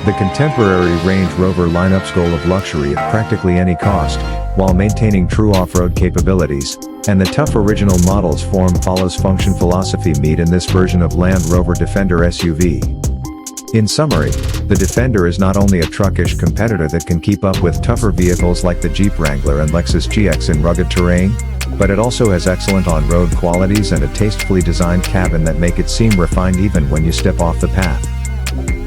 The contemporary Range Rover lineup's goal of luxury at practically any cost, while maintaining true off-road capabilities, and the tough original model's form follows function philosophy meet in this version of Land Rover Defender SUV. In summary, the Defender is not only a truckish competitor that can keep up with tougher vehicles like the Jeep Wrangler and Lexus GX in rugged terrain, but it also has excellent on-road qualities and a tastefully designed cabin that make it seem refined even when you step off the path.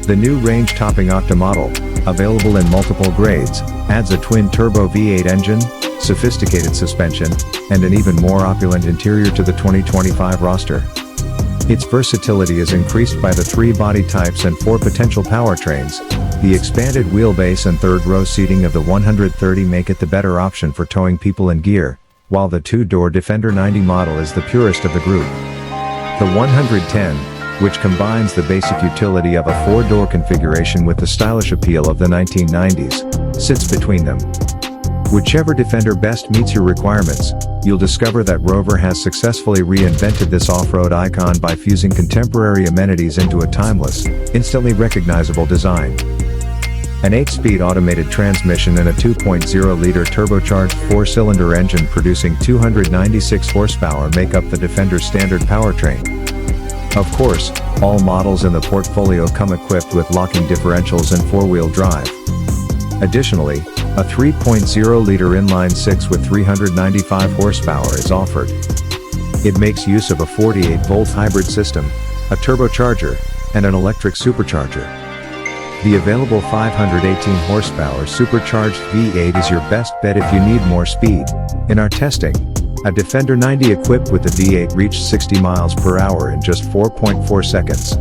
The new range-topping Octa model, available in multiple grades, adds a twin-turbo V8 engine, sophisticated suspension, and an even more opulent interior to the 2025 roster. Its versatility is increased by the 3 body types and 4 potential powertrains. The expanded wheelbase and third-row seating of the 130 make it the better option for towing people in gear, while the 2-door Defender 90 model is the purest of the group. The 110, which combines the basic utility of a 4-door configuration with the stylish appeal of the 1990s, sits between them. Whichever Defender best meets your requirements, you'll discover that Rover has successfully reinvented this off-road icon by fusing contemporary amenities into a timeless, instantly recognizable design. An 8-speed automated transmission and a 2.0-liter turbocharged 4-cylinder engine producing 296 horsepower make up the Defender's standard powertrain. Of course, all models in the portfolio come equipped with locking differentials and 4-wheel drive. Additionally, a 3.0-liter inline-6 with 395 horsepower is offered. It makes use of a 48-volt hybrid system, a turbocharger, and an electric supercharger. The available 518 horsepower supercharged V8 is your best bet if you need more speed. In our testing, a Defender 90 equipped with the V8 reached 60 miles per hour in just 4.4 seconds.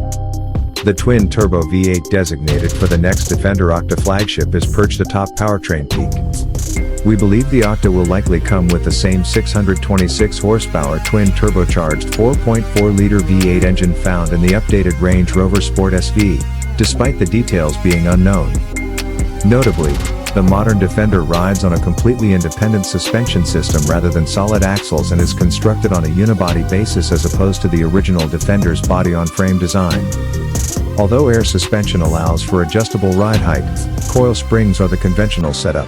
The twin-turbo V8 designated for the next Defender Octa flagship is perched atop powertrain peak. We believe the Octa will likely come with the same 626 horsepower twin-turbocharged 4.4-liter V8 engine found in the updated Range Rover Sport SV, despite the details being unknown. Notably, the modern Defender rides on a completely independent suspension system rather than solid axles and is constructed on a unibody basis as opposed to the original Defender's body-on-frame design. Although air suspension allows for adjustable ride height, coil springs are the conventional setup.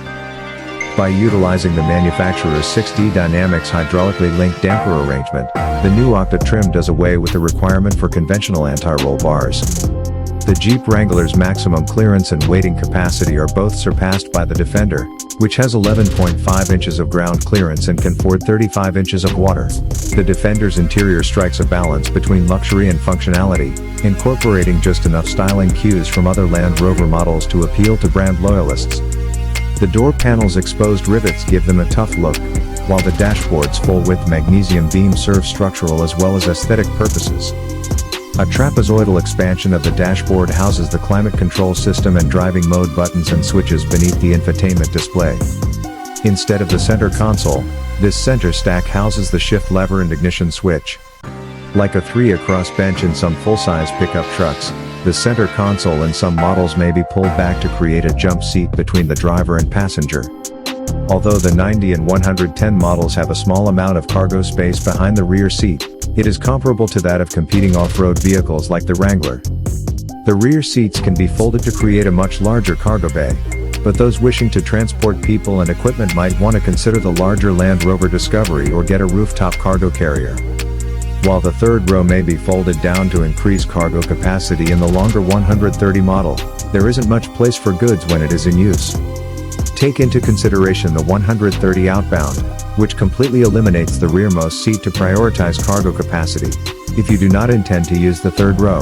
By utilizing the manufacturer's 6D Dynamics hydraulically linked damper arrangement, the new Octa trim does away with the requirement for conventional anti-roll bars. The Jeep Wrangler's maximum clearance and weighting capacity are both surpassed by the Defender, which has 11.5 inches of ground clearance and can ford 35 inches of water. The Defender's interior strikes a balance between luxury and functionality, incorporating just enough styling cues from other Land Rover models to appeal to brand loyalists. The door panel's exposed rivets give them a tough look, while the dashboard's full-width magnesium beam serves structural as well as aesthetic purposes. A trapezoidal expansion of the dashboard houses the climate control system and driving mode buttons and switches beneath the infotainment display. Instead of the center console, this center stack houses the shift lever and ignition switch. Like a 3-across bench in some full-size pickup trucks, the center console in some models may be pulled back to create a jump seat between the driver and passenger. Although the 90 and 110 models have a small amount of cargo space behind the rear seat, it is comparable to that of competing off-road vehicles like the Wrangler. The rear seats can be folded to create a much larger cargo bay, but those wishing to transport people and equipment might want to consider the larger Land Rover Discovery or get a rooftop cargo carrier. While the third row may be folded down to increase cargo capacity in the longer 130 model, there isn't much place for goods when it is in use. Take into consideration the 130 outbound, which completely eliminates the rearmost seat to prioritize cargo capacity, if you do not intend to use the third row.